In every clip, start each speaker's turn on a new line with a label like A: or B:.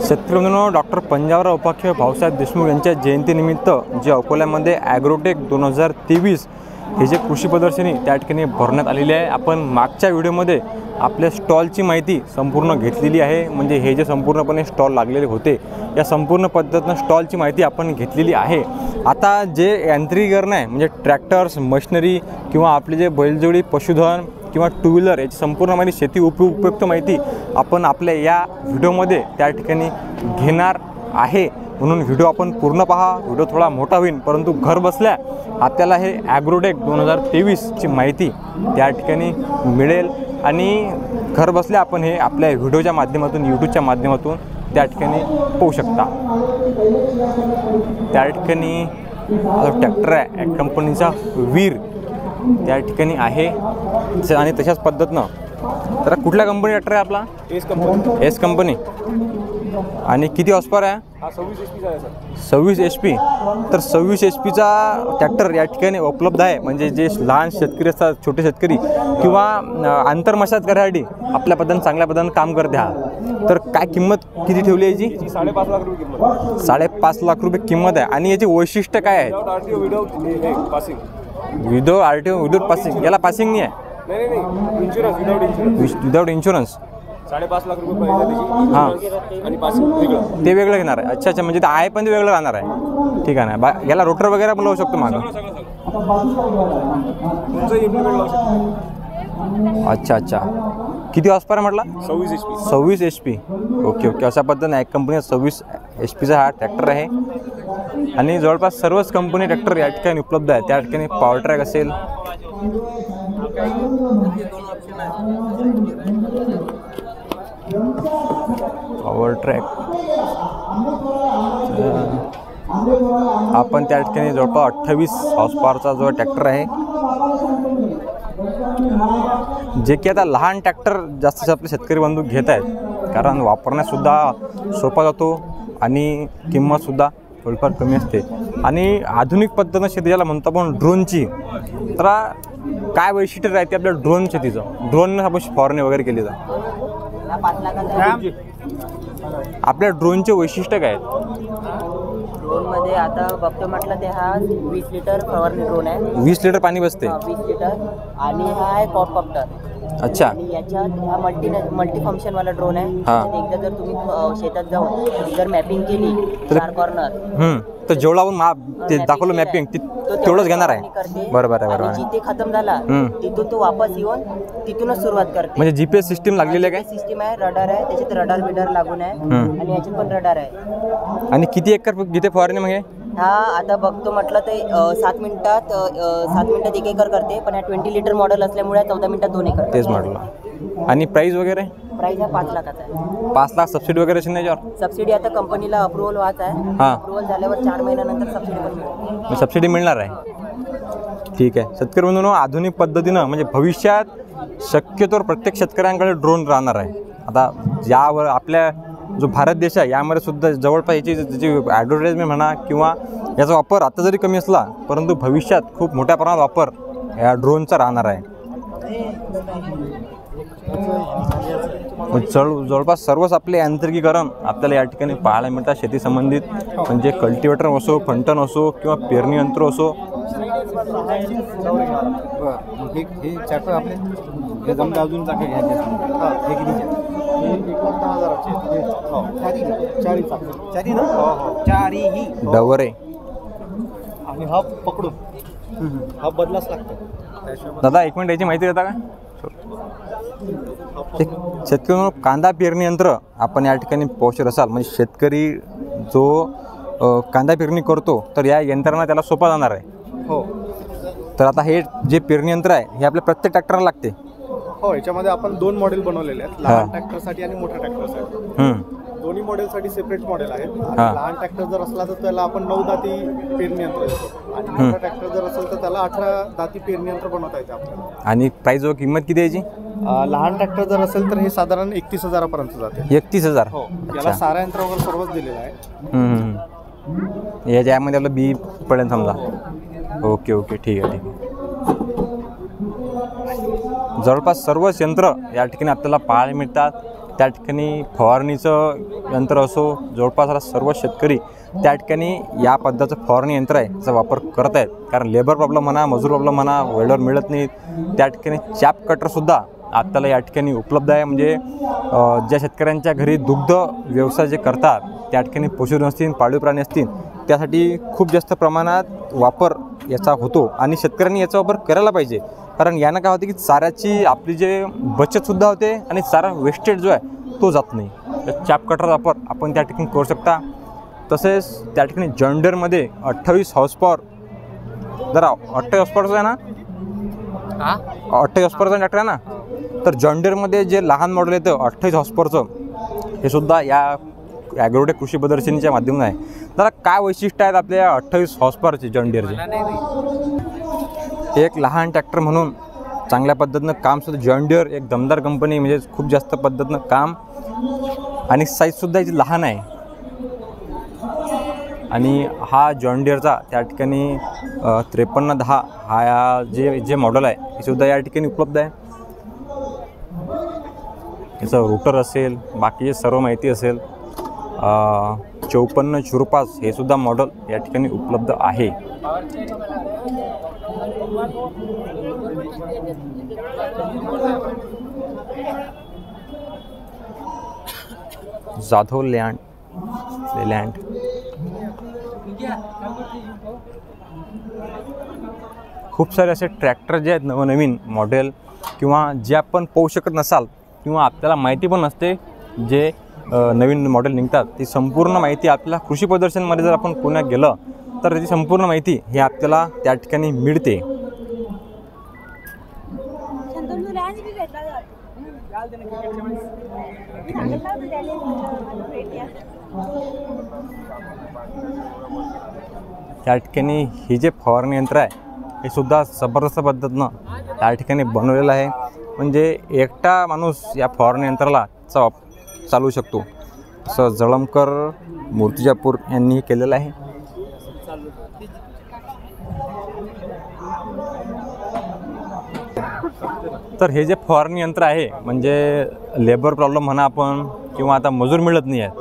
A: शेतकरी बंधूंनो, डॉक्टर पंजाबराव उपाख्य भाऊसाहेब देशमुख यांच्या जयंतीनिमित्त जे अकोल्यामध्ये ॲग्रोटेक 2023 हे जे कृषी प्रदर्शनी त्या ठिकाणी भरण्यात आलेली आहे। आपण मागच्या व्हिडिओमध्ये आपल्या स्टॉलची माहिती संपूर्ण घेतलेली आहे। म्हणजे हे जे संपूर्णपणे स्टॉल लागलेले होते या संपूर्ण पद्धतीनं स्टॉलची माहिती आपण घेतलेली आहे। आता जे यांत्रिकीकरण आहे म्हणजे ट्रॅक्टर्स, मशिनरी किंवा आपले जे बैलजोडी, पशुधन किंवा टू व्हीलर याची संपूर्ण माहिती, शेती उपयुक्त माहिती आपण आपल्या या व्हिडिओमध्ये त्या ठिकाणी घेणार आहे। म्हणून व्हिडिओ आपण पूर्ण पहा। व्हिडिओ थोडा मोठा होईल परंतु घर बसल्या आपल्याला हे ॲग्रोटेक 2023 ची माहिती त्या ठिकाणी मिळेल आणि घर बसल्या आपण हे आपल्या व्हिडिओच्या माध्यमातून, यूट्यूबच्या माध्यमातून त्या ठिकाणी पाहू शकता। त्या ठिकाणी ट्रॅक्टर आहे, एक कंपनीचा वीर त्या ठिकाणी आहे आणि तशाच पद्धतीनं तर कुठल्या कंपनी ट्रॅक्टर आहे आपला? S company. आणि किती हॉर्स पॉवर आहे?
B: हा 26 HP आहे सर।
A: 26 HP। तर 26 HPचा ट्रॅक्टर या ठिकाणी उपलब्ध आहे। म्हणजे जे लहान शेतकरी असतात, छोटे शेतकरी किंवा आंतरमशागत करण्यासाठी आपल्या पद्धतीने चांगल्या पद्धतीने काम करते हा। तर काय किंमत किती ठेवली आहे याची?
B: 5.5 लाख रुपये किंमत।
A: 5.5 लाख रुपये किंमत आहे। आणि याची वैशिष्ट्य काय आहे?
B: Without passing.
A: Without RTO, without passing. याला पासिंग नाही आहे?
B: नाही, इन्शुरन्स
A: विदाउट इन्शुरन्स।
B: 5.5 लाख रुपये त्याची आणि पासिंग वेगळं,
A: ते वेगळं घेणार आहे। अच्छा, म्हणजे ते आहे पण ते वेगळं राहणार आहे। ठीक आहे ना। याला रोटर वगैरे पण लावू शकतो मागं?
B: तुमचं इम्प्लिमेंट लावू शकतो।
A: अच्छा। किती हॉर्स पॉवर म्हटला?
B: 26 HP।
A: 26 HP। ओके। अशा पद्धतीने एक कंपनी 26 HPचा हा ट्रॅक्टर आहे आणि जवळपास सर्वच कंपनी ट्रॅक्टर या ठिकाणी उपलब्ध आहे। त्या ठिकाणी पॉवर ट्रॅक असेल, पॉवर ट्रॅक आपण त्या ठिकाणी जवळपास 28 हॉर्स पॉवरचा जो ट्रॅक्टर आहे, जे की आता लहान ट्रॅक्टर जास्तीत आपले शेतकरी बंधू घेत आहेत कारण वापरण्यासुद्धा सोपा जातो आणि किंमतसुद्धा थोडीफार कमी असते। आणि आधुनिक पद्धतीनं शेती ज्याला म्हणतो आपण ड्रोनची, तर काय वैशिष्ट्य राहते आपल्या ड्रोन शेतीचं? ड्रोननं आपण फवारणी वगैरे केली जाते। आपल्या ड्रोनचे वैशिष्ट्य काय आहेत?
C: ड्रोनमध्ये आता बघतो म्हटलं ते हा 20 लिटर फवारणी ड्रोन आहे।
A: 20 लिटर पाणी बसते?
C: 20 लिटर। आणि हा आहे कॉडकॉप्टर।
A: अच्छा।
C: आणि याच्यात हा मल्टी फंक्शन वाला ड्रोन आहे। एकदा जर तुम्ही शेतात जाऊन जर मॅपिंग केली 4 कॉर्नर,
A: तर जेवढा आपण ते दाखवलं मॅपिंग तेवढंच घेणार आहे? बरोबर आहे।
C: जिथे खतम झाला तिथून तो वापस येऊन तिथूनच सुरुवात करते।
A: म्हणजे GPS सिस्टीम लागलेली आहे?
C: काय सिस्टीम आहे, रडार आहे त्याच्यात, रडार बिडार लागून आहे आणि याच्यात पण रडार आहे।
A: आणि किती एकर घेते फवारणी मग हे?
C: हा आता बघतो म्हटलं ते 7 मिनिटात 1 एकर करते, पण ह्या 20 लिटर मॉडेल असल्यामुळे 14 मिनिटात 2 एकर।
A: तेच म्हटलं। आणि प्राइस वगैरे?
C: प्राइस हा 5 लाखाचा आहे।
A: 5 लाख सबसिडी वगैरे असेल याच्यावर?
C: सबसिडी आता कंपनीला अप्रुव्हल व्हायचं आहे। अप्रुव्हल झाल्यावर 4 महिन्यानंतर सबसिडी पण मिळेल।
A: सबसिडी मिळणार आहे? ठीक आहे। शेतकरी बंधूंनो, आधुनिक पद्धतीनं म्हणजे भविष्यात शक्यतोवर प्रत्येक शेतकऱ्यांकडे ड्रोन राहणार आहे। आता यावर आपल्या जो भारत देश आहे यामध्ये सुद्धा जवळपास याची ॲडव्हर्टाइजमेंट म्हणा किंवा याचा वापर आता जरी कमी असला परंतु भविष्यात खूप मोठ्या प्रमाणात वापर या ड्रोनचा राहणार आहे। जवळपास सर्वच आपले यांत्रिकीकरण आपल्याला या ठिकाणी पाहायला मिळतात शेती संबंधित, म्हणजे कल्टिवेटर असो, फंटन असो किंवा पेरणी यंत्र असो।
B: हे ट्रॅक्टर आपले हे जमले अजून चाके घ्यायचे हे कितीचे? 4
A: डवरे
B: आणि हा पकडून हा बदलाच लागतो।
A: दादा एक मिनिट याची माहिती देता का? शेतकरी कांदा पेरणी यंत्र आपण या ठिकाणी पोहोचत असाल, म्हणजे शेतकरी जो कांदा पेरणी करतो तर या यंत्रांना त्याला सोपा जाणार आहे।
B: हो।
A: तर आता हे जे पेरणी यंत्र आहे हे आपल्या प्रत्येक ट्रॅक्टरला लागते?
B: हो। याच्यामध्ये आपण 2 मॉडेल बनवलेले आहेत, लहान ट्रॅक्टरसाठी आणि मोठ्या ट्रॅक्टरसाठी। दोन्ही मॉडेलसाठी सेपरेट मॉडेल आहेत। लहान ट्रॅक्टर जर असला तर त्याला आपण 9 दाती पेरणी यंत्र देतो आणि मोठा ट्रॅक्टर जर असेल तर त्याला 18 दाती पेरणी यंत्र बनवता येते आपल्याला।
A: आणि प्राइस व किंमत किती याची?
B: लहान ट्रॅक्टर जर असेल तर हे साधारण 31,000 पर्यंत जाते।
A: 31,000?
B: हो। याला सारा यंत्र वगैरे सर्वच दिलेलं आहे।
A: याच्यामध्ये आपलं बी पडेल समजा? ओके ठीक आहे। जवळपास सर्वच यंत्र या ठिकाणी आपल्याला पाहायला मिळतात त्या ठिकाणी फवारणीचं यंत्र असो, जवळपास आता सर्व शेतकरी त्या ठिकाणी या पद्धतीचं फवारणी यंत्र आहे त्याचा वापर करत आहेत. कारण लेबर प्रॉब्लेम म्हणा, मजूर प्रॉब्लेम म्हणा, वेळेवर मिळत नाही. त्या ठिकाणी चॅप कटरसुद्धा आपल्याला या ठिकाणी उपलब्ध आहे. म्हणजे ज्या शेतकऱ्यांच्या घरी दुग्ध व्यवसाय जे करतात, त्या ठिकाणी पशुधन असतील, पाळीव प्राणी असतील, त्यासाठी खूप जास्त प्रमाणात वापर याचा होतो आणि शेतकऱ्यांनी याचा वापर करायला पाहिजे. कारण यानं काय होते की चाऱ्याची आपली जे बचतसुद्धा होते आणि चारा वेस्टेज जो आहे तो जात नाही. तर चॅप कटरचा वापर आपण त्या ठिकाणी करू शकता. तसेच त्या ठिकाणी जॉन डिअरमध्ये 28 हॉर्स पॉवर, जरा 28 हॉर्स पॉवरचं आहे ना, 28 हॉर्स पॉवरचा ट्रॅक्टर आहे ना, तर जॉन डिअरमध्ये जे लहान मॉडेल येतं 28 हॉर्स पॉवरचं, हे सुद्धा या ॲग्रोटेक कृषी प्रदर्शनीच्या माध्यमातून आहे. जरा काय वैशिष्ट्य आहेत आपल्या 28 हॉर्स पॉवरचे जॉन डिअरचे? एक लहान ट्रॅक्टर म्हणून चांगल्या पद्धतीनं काम सुद्धा जॉन डिअर एक दमदार कंपनी, म्हणजे खूप जास्त पद्धतीनं काम आणि साईजसुद्धा याची लहान आहे. आणि हा जॉन डिअरचा त्या ठिकाणी 5310 हा जे मॉडेल आहे हे सुद्धा या ठिकाणी उपलब्ध आहे. याचं रोटर असेल, बाकीचे सर्व माहिती असेल, 5405 हे सुद्धा मॉडेल या ठिकाणी उपलब्ध आहे. जाधव लेलँड खूप सारे असे ट्रॅक्टर जे आहेत नवनवीन मॉडेल किंवा जे आपण पाहू शकत नसाल किंवा आपल्याला माहिती पण नसते, जे नवीन मॉडेल निघतात, ती संपूर्ण माहिती आपल्याला कृषी प्रदर्शनमध्ये जर आपण पुण्यात गेलं तर त्याची संपूर्ण माहिती ही आपल्याला त्या ठिकाणी मिळते. त्या ठिकाणी हे जे फवारणी यंत्र आहे हे सुद्धा जबरदस्त पद्धतीनं त्या ठिकाणी बनवलेलं आहे. म्हणजे एकटा माणूस या फवारणी यंत्राला चालवू शकतो, असं जळमकर मूर्तिजापूर यांनी केलेलं आहे. तर हे जे फवारणी यंत्र आहे, म्हणजे लेबर प्रॉब्लेम म्हणा आपण, किंवा आता मजूर मिळत नाही आहे,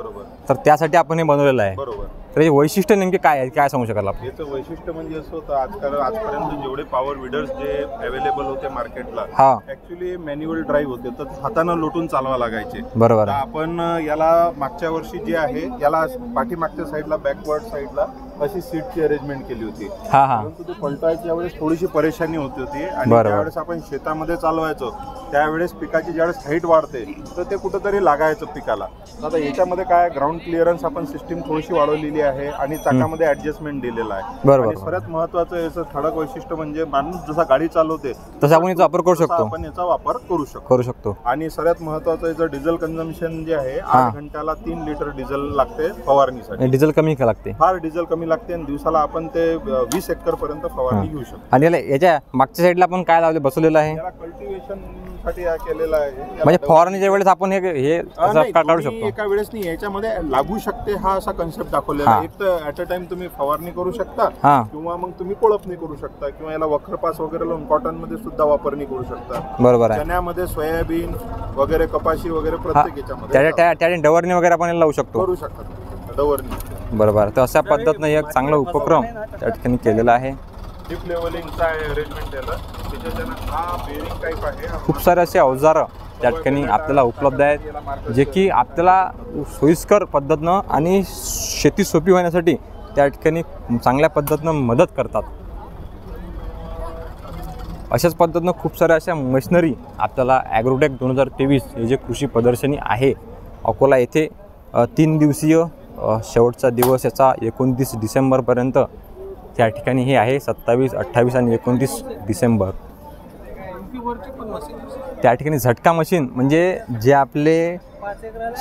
A: तर त्यासाठी आपण हे बनवलेलं आहे. तर हे वैशिष्ट्य नेमके काय आहे, काय सांगू शकाल आपण?
D: याचं वैशिष्ट्य म्हणजे असं होतं, आजपर्यंत जेवढे पॉवर विडर्स जे अवेलेबल होते मार्केटला, ऍक्च्युली मॅन्युअल ड्राईव्ह होते, तर हातानं लोटून चालवा लागायचे.
A: बरोबर.
D: आपण याला मागच्या वर्षी जे आहे याला पाठीमागच्या साईडला, बॅकवर्ड साईडला अशी सीटची अरेंजमेंट केली होती. परंतु ती पलटायच्या वेळेस थोडीशी परेशानी होती आणि त्यावेळेस आपण शेतामध्ये चालवायचो, त्यावेळेस पिकाची ज्यावेळेस हाईट वाढते तर ते कुठंतरी लागायचं पिकाला. आता याच्यामध्ये काय, ग्राउंड क्लिअरन्स आपण सिस्टीम थोडीशी वाढवलेली आहे आणि चाकामध्ये ऍडजस्टमेंट दिलेला आहे. आणि सर्वात महत्वाचं याचं ठळक वैशिष्ट्य म्हणजे माणूस जसा गाडी चालवते तसा आपण याचा वापर करू शकतो, आपण याचा वापर करू शकतो. आणि सर्वात महत्वाचं याचं डिझेल कन्झम्पशन जे आहे, 8 घंट्याला 3 लिटर डिझेल लागते फवारणीसाठी. डिझेल कमी लागते, फार डिझेल कमी लागते आणि दिवसाला आपण ते 20 एकर पर्यंत फवारणी घेऊ शकतो.
A: आणि याच्या मागच्या साईडला आपण काय लावले बसवलेलं आहे?
D: कल्टिवेशन साठी केलेलं आहे.
A: म्हणजे फवारणीच्या वेळेस आपण हे काढू शकतो,
D: एका वेळेस नाही, याच्यामध्ये लागू शकते हा असा कन्सेप्ट दाखवलेला आहे. एक तर ऍट अ टाइम तुम्ही फवारणी करू शकता किंवा मग तुम्ही कोळपणी करू शकता किंवा याला वखरपास वगैरे लावून कॉटन मध्ये सुद्धा वापरणी करू शकता.
A: बरोबर आहे.
D: चण्यामध्ये सोयाबीन वगैरे, कपाशी वगैरे प्रत्येक याच्यामध्ये
A: त्या डवरणी वगैरे आपण लावू शकतो,
D: करू शकता डवरणी.
A: बरोबर. तर अशा पद्धतीने एक चांगला उपक्रम त्या ठिकाणी केलेला आहे.
D: डीप लेवलिंगचा अरेंजमेंट आहे, त्याच्यात हा बेरिंग टाईप आहे.
A: खूप सारे असे अवजारं त्या ठिकाणी आपल्याला उपलब्ध आहेत, जे की आपल्याला सोयीस्कर पद्धतीनं आणि शेती सोपी होण्यासाठी त्या ठिकाणी चांगल्या पद्धतीनं मदत करतात. अशाच पद्धतीनं खूप साऱ्या अशा मशिनरी आपल्याला ॲग्रोटेक 2023 हे जे कृषी प्रदर्शनी आहे अकोला येथे 3 दिवसीय, शेवटचा दिवस याचा 29 डिसेंबरपर्यंत त्या ठिकाणी हे आहे. 27, 28 आणि 29 डिसेंबर. त्या ठिकाणी झटका मशीन, म्हणजे जे आपले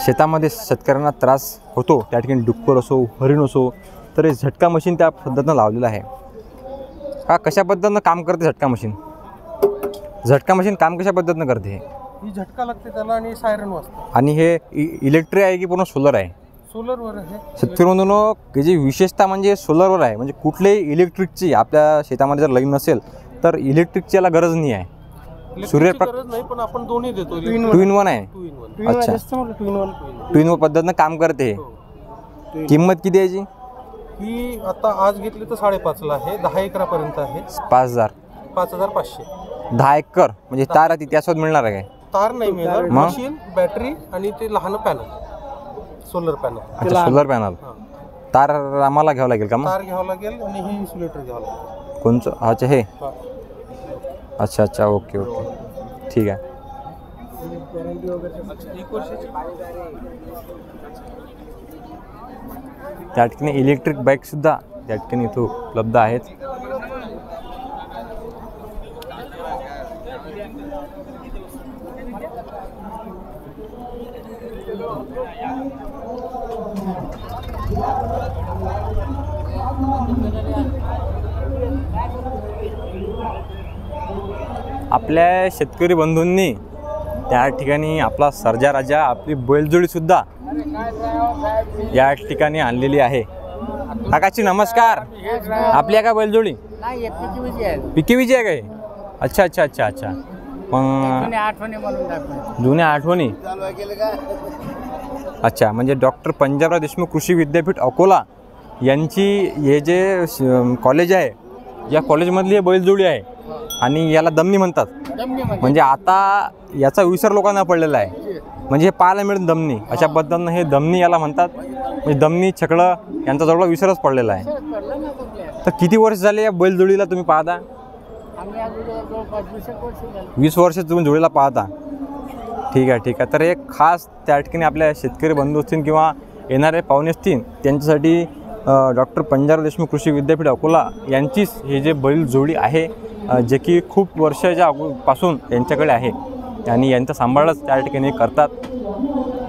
A: शेतामध्ये शेतकऱ्यांना त्रास होतो, त्या ठिकाणी डुक्कर असो, हरिण असो, तर हे झटका मशीन त्या पद्धतीनं लावलेलं आहे. कशा पद्धतीनं काम करते झटका मशीन? झटका मशीन काम कशा पद्धतीनं करते?
B: ही झटका लागते त्याला आणि सायरन वाजतं.
A: आणि हे इलेक्ट्रिक आहे की पूर्ण सोलर आहे?
B: सोलरवर आहे.
A: शेतकऱ्यांनो, त्याची विशेषता म्हणजे सोलरवर आहे. म्हणजे कुठल्याही इलेक्ट्रिकची आपल्या शेतामध्ये जर लाईन नसेल तर इलेक्ट्रिकची याला गरज नाही आहे.
B: गरज नाही, पण आपण दोन्ही देतो.
A: 2 in 1 आहे. अच्छा, 2 in 1 पद्धतीनं काम करते. किंमत किती आहे याची?
B: ही आता आज घेतली तर 5.5 ला आहे. 10 एकरापर्यंत आहे.
A: 5,000.
B: 5,500.
A: 10 एकर म्हणजे तार आहे ती त्यासोबत मिळणार आहे काय?
B: तार नाही मिळणार,
A: मग?
B: मशीन, बॅटरी आणि ते लहान पॅनल, सोलर पॅनल.
A: अच्छा, सोलर पॅनल. तार आम्हाला घ्यावं लागेल का मग?
B: तार घ्यावं लागेल आणि हे इन्सुलेटर घ्यावं लागेल.
A: कोणचं? अच्छा, हे.
B: हा.
A: अच्छा अच्छा, ओके ओके, ठीक आहे. त्या ठिकाणी इलेक्ट्रिक बाईकसुद्धा त्या ठिकाणी इथं उपलब्ध आहेत. आपल्या शेतकरी बंधूंनी त्या ठिकाणी आपला सर्जा राजा, आपली बैलजोडीसुद्धा या ठिकाणी आणलेली आहे. काकाची नमस्कार. आपली आहे का बैलजोडी? पिकी विजय आहे का? अच्छा अच्छा अच्छा अच्छा. मग जुन्या आठवणी. अच्छा, म्हणजे डॉक्टर पंजाबराव देशमुख कृषी विद्यापीठ अकोला यांची हे जे कॉलेज आहे, या कॉलेजमधली हे बैलजोडी आहे आणि याला दमनी म्हणतात. म्हणजे आता याचा विसर लोकांना पडलेला आहे. म्हणजे हे पाहायला मिळेल दमनी, अशा पद्धतीनं हे दमनी याला म्हणतात. म्हणजे दमनी, छकडं यांचा जवळ विसरच पडलेला आहे. तर किती वर्ष झाले या बैलजोडीला तुम्ही पाहता? 20 वर्ष तुम्ही जोडीला पाहता. ठीक आहे ठीक आहे. तर एक खास त्या ठिकाणी आपल्या शेतकरी बंधू असतील किंवा येणारे पाहुणे असतील त्यांच्यासाठी डॉक्टर पंजाबराव देशमुख कृषी विद्यापीठ अकोला यांचीच हे जे बैलजोडी आहे, जे की खूप वर्षाच्या पासून यांच्याकडे आहे आणि यांचा सांभाळच त्या ठिकाणी करतात.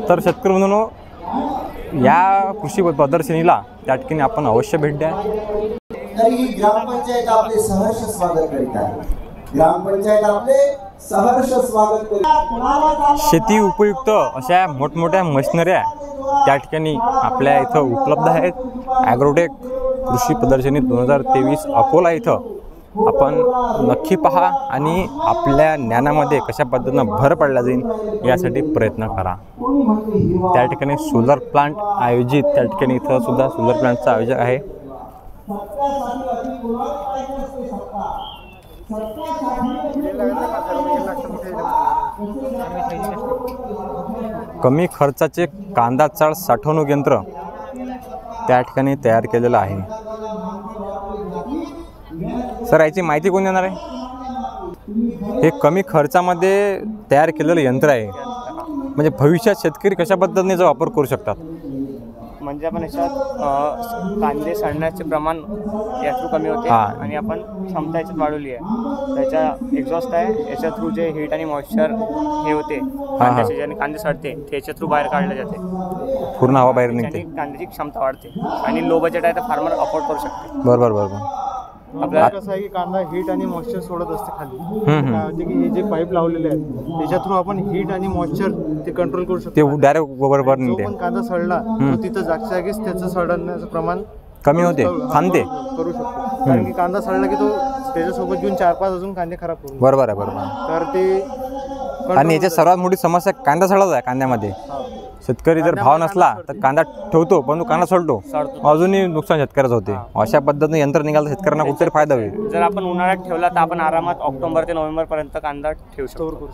A: तर शेतकरी बंधूंनो, या कृषी प्रदर्शनीला त्या ठिकाणी आपण अवश्य भेट द्या.
E: तरी ग्रामपंचायत आपले सहर्ष स्वागत करीत आहे. ग्रामपंचायत आपले सहर्ष स्वागत करीत.
A: शेती उपयुक्त अशा मोठमोठ्या मशिनऱ्या त्या ठिकाणी आपल्या इथं उपलब्ध आहेत. ॲग्रोटेक कृषी प्रदर्शनी 2023 अकोला इथं आपण नक्की पहा आणि आपल्या ज्ञानामध्ये कशा पद्धतीनं भर पडला जाईल यासाठी प्रयत्न करा. त्या ठिकाणी सोलर प्लांट आयोजित, त्या ठिकाणी इथं सुद्धा सोलर प्लांटचं आयोजक आहे. कमी खर्चाचे कांदा चाळ साठवणूक यंत्र त्या ठिकाणी तयार केलेलं आहे. सर, याची माहिती कोण देणार आहे? हे कमी खर्चामध्ये तयार केलेलं यंत्र आहे, म्हणजे भविष्यात शेतकरी कशा पद्धतीने याचा वापर करू शकतात?
F: म्हणजे आपण याच्यात कांदे सडण्याचे प्रमाण या थ्रू कमी होते आणि आपण क्षमता याच्यात वाढवली आहे. त्याच्या एक्झॉस्ट आहे, याच्या थ्रू जे हीट आणि मॉइश्चर हे होते कांद्याचे, ज्याने कांदे सडते ते याच्या थ्रू बाहेर काढले जाते.
A: पूर्ण हवा बाहेर निघते.
F: कांद्याची क्षमता वाढते आणि लो बजेट आहे तर फार्मर अफोर्ड करू शकते.
A: बरोबर बरोबर.
B: आपल्याला कसं आहे की कांदा हीट आणि मॉइश्चर सोडत असते खाली. काय होते की हे जे पाईप लावलेले आहेत त्याच्या थ्रू आपण हीट आणि मॉइश्चर ते कंट्रोल करू शकतो.
A: ते डायरेक्ट बरोबर निघते.
B: पण कांदा सडला तो तिथं जागच्या जागीच त्याचं सडण्याचं प्रमाण
A: कमी होते, थांबते.
B: करू शकतो. कारण की कांदा सडला की तो त्याच्यासोबत घेऊन 4-5 अजून कांदे खराब करू.
A: बरोबर आहे, बरोबर.
B: तर ते
A: आणि याच्यात सर्वात मोठी समस्या कांदा सडत आहे. कांद्यामध्ये शेतकरी जर भाव नसला तर कांदा ठेवतो, पण तो कांदा सोडतो, अजूनही नुकसान शेतकऱ्याचं होते. अशा पद्धतीने यंत्र निघालं तर शेतकऱ्यांना कुठेतरी फायदा होईल.
F: जर आपण उन्हाळ्यात ठेवला तर आपण आरामात ऑक्टोबर ते नोव्हेंबर पर्यंत कांदा ठेवू शकतो.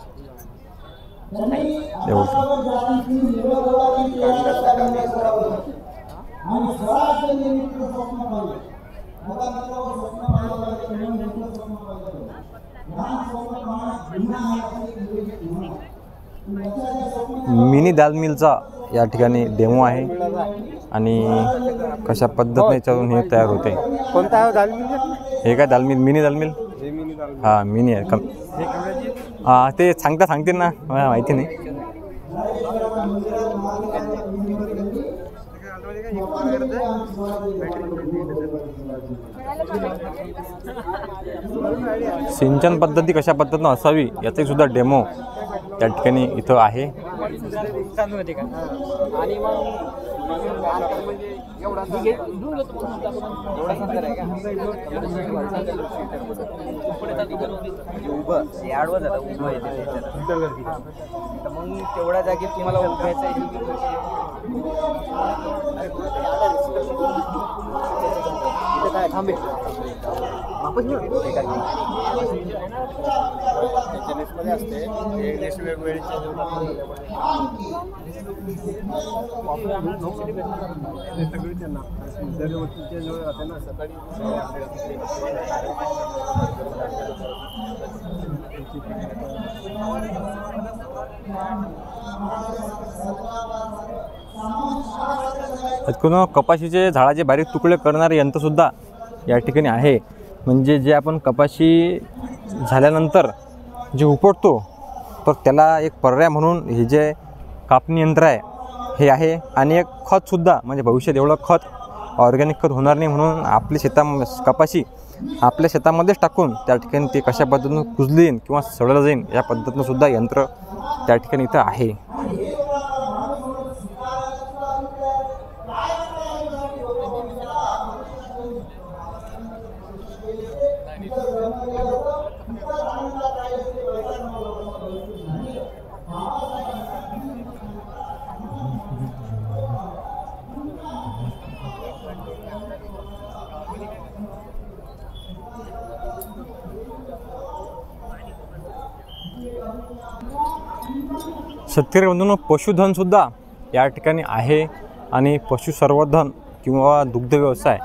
A: मिनी दाल मिलचा या ठिकाणी डेमो आहे आणि कशा पद्धतीने याच्यातून हे तयार होते.
B: कोणता दाल मिल?
A: हे काय दाल मिल? मिनी दाल मिल. हां, मिनी आहे. ते सांगतील ना, मला माहिती नाही. सिंचन पद्धती कशा पद्धतीनं असावी याचे सुद्धा डेमो त्या ठिकाणी इथं आहे.
F: आणि मग
C: मग तेवढ्या जागी तुम्हाला उभ्याचं काय थांबे
B: लिस्टमध्ये असते हे लिस्ट वेगवेगळी सगळी त्यांना सकाळी
A: कपाशीचे झाडाचे बारीक तुकडे करणारे यंत्रसुद्धा या ठिकाणी आहे. म्हणजे जे आपण कपाशी झाल्यानंतर जे उपटतो तर त्याला एक पर्याय म्हणून हे जे कापणी यंत्र आहे हे आहे. आणि एक खतसुद्धा, म्हणजे भविष्यात एवढं खत ऑर्गॅनिक खत होणार नाही म्हणून आपल्या कपाशी आपल्या शेतामध्येच टाकून त्या ठिकाणी ते कशा पद्धतीनं कुजली जाईल किंवा सडलं जाईल या पद्धतीनं सुद्धा यंत्र त्या ठिकाणी इथं आहे. शेतकरी बंधूंनो, पशुधनसुद्धा या ठिकाणी आहे. आणि पशुसंवर्धन किंवा दुग्ध व्यवसाय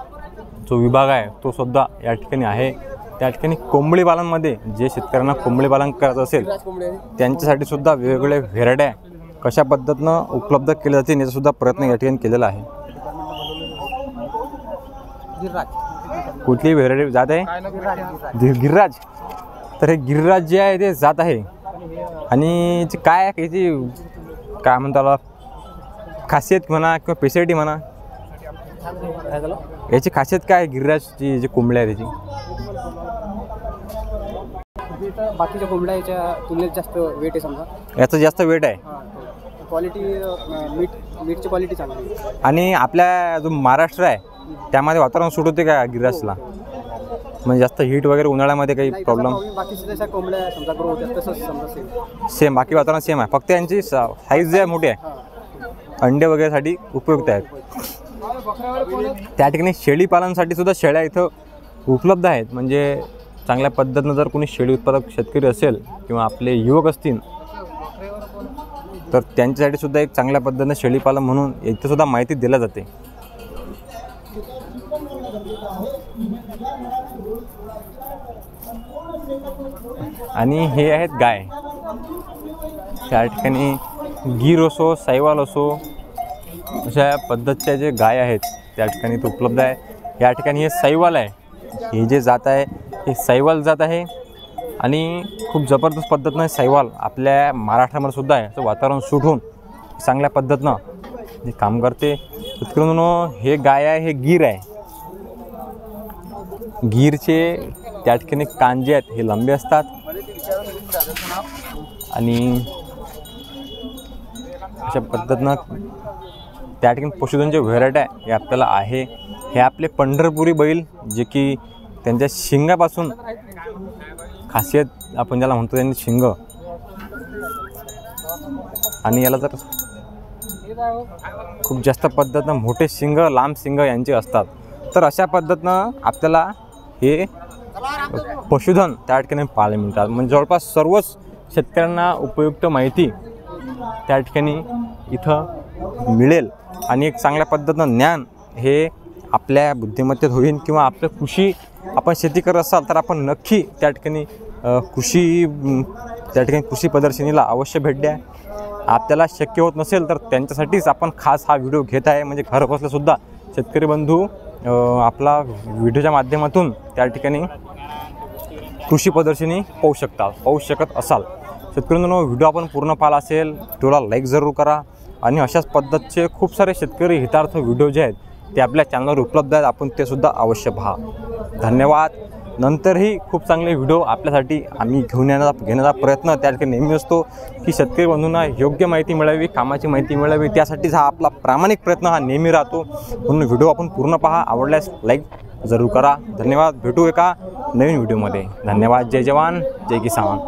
A: जो विभाग आहे तो सुद्धा या ठिकाणी आहे. त्या ठिकाणी कोंबडी पालनमध्ये जे शेतकऱ्यांना कोंबडी पालन करायचं असेल त्यांच्यासाठी सुद्धा वेगवेगळे व्हेरायट्या कशा पद्धतीनं उपलब्ध केल्या जातील याचासुद्धा प्रयत्न या ठिकाणी केलेला आहे. कुठली व्हेरायटी जात आहे? गिरिराज. तर हे गिरिराज जे आहे ते जात आहे. आणि काय याची काय म्हणता खासियत म्हणा किंवा स्पेशालिटी म्हणा, याची खासियत काय आहे गिरिराजची जी कोंबड्या आहे त्याची?
F: बाकीच्या कोंबड्या याच्या तुलनेत जास्त वेट आहे समजा.
A: याचं जास्त वेट आहे.
F: क्वालिटी मीटची क्वालिटी चांगली आहे.
A: आणि आपल्या जो महाराष्ट्र आहे त्यामध्ये वातावरण सूट होते का गिरिराजला? म्हणजे जास्त हीट वगैरे उन्हाळ्यामध्ये काही प्रॉब्लेम?
F: बाकीच्या जशा कोंबड्या समजा ग्रो होत्या तसंच समजा
A: सेम बाकी वातावरण सेम आहे, फक्त यांची साईज जे आहे मोठी आहे, अंडे वगैरेसाठी उपयुक्त आहेत. त्या ठिकाणी शेळी पालनासाठी सुद्धा शेळ्या इथं उपलब्ध आहेत. म्हणजे चांगल्या पद्धतीनं जर कोणी शेळी उत्पादक शेतकरी असेल किंवा आपले युवक असतील तर त्यांच्यासाठी सुद्धा एक चांगल्या पद्धतीनं शेळी पालन म्हणून इथं सुद्धा माहिती दिली जाते. आणि हे आहेत गाय. त्या ठिकाणी गीर असो साहिवाल असो अशा पद्धतीच्या जे गाय आहेत त्या ठिकाणी तो उपलब्ध आहे. या ठिकाणी हे साहिवाल आहे. हे जे जात आहे हे साहिवाल जात आहे. आणि खूप जबरदस्त पद्धतीनं साहिवाल आपल्या महाराष्ट्रामध्ये सुद्धा आहे. तर वातावरण सूट होऊन चांगल्या पद्धतीनं जे काम करते. तिकडून हे गाय आहे हे गीर आहे. गीरचे त्या ठिकाणी कांजे आहेत हे लंबे असतात. आणि अशा पद्धतीनं त्या ठिकाणी पशुधनचे व्हेरायटी आहे हे आपल्याला आहे. हे आपले पंढरपुरी बैल जे की त्यांच्या शिंगापासून खासियत आपण ज्याला म्हणतो त्यांनी शिंग. आणि याला जर खूप जास्त पद्धतीनं मोठे शिंग लांब शिंग यांचे असतात. तर अशा पद्धतीनं आपल्याला हे पशुधन त्या ठिकाणी पाहायला मिळतात. म्हणजे जवळपास सर्वच शेतकऱ्यांना उपयुक्त माहिती त्या ठिकाणी इथं मिळेल. आणि एक चांगल्या पद्धतीनं ज्ञान हे आपल्या बुद्धिमत्तेत होईल. किंवा आपलं कृषी आपण शेती करत असाल तर आपण नक्की त्या ठिकाणी कृषी प्रदर्शनीला अवश्य भेट द्या. आपल्याला शक्य होत नसेल तर त्यांच्यासाठीच आपण खास हा व्हिडिओ घेत आहे. म्हणजे घर बसल्यासुद्धा शेतकरी बंधू आपला व्हिडिओच्या माध्यमातून त्या ठिकाणी कृषी प्रदर्शनी पाहू शकत असाल. शेतकऱ्यांनो, व्हिडिओ आपण पूर्ण पाहिला असेल व्हिडिओला लाईक जरूर करा. आणि अशाच पद्धतीचे खूप सारे शेतकरी हितार्थ व्हिडिओ जे आहेत ते आपल्या चॅनलवर उपलब्ध आहेत. आपण ते सुद्धा अवश्य पहा. धन्यवाद. नंतरही खूप चांगले व्हिडिओ आपल्यासाठी आम्ही घेण्याचा प्रयत्न त्या ठिकाणी नेहमी असतो की शेतकरी बंधूंना योग्य माहिती मिळावी, कामाची माहिती मिळावी, त्यासाठीच हा आपला प्रामाणिक प्रयत्न हा नेहमी राहतो. म्हणून व्हिडिओ आपण पूर्ण पहा, आवडल्यास लाईक जरूर करा. धन्यवाद. भेटू एका नवीन व्हिडिओमध्ये. धन्यवाद. जय जवान जय किसान.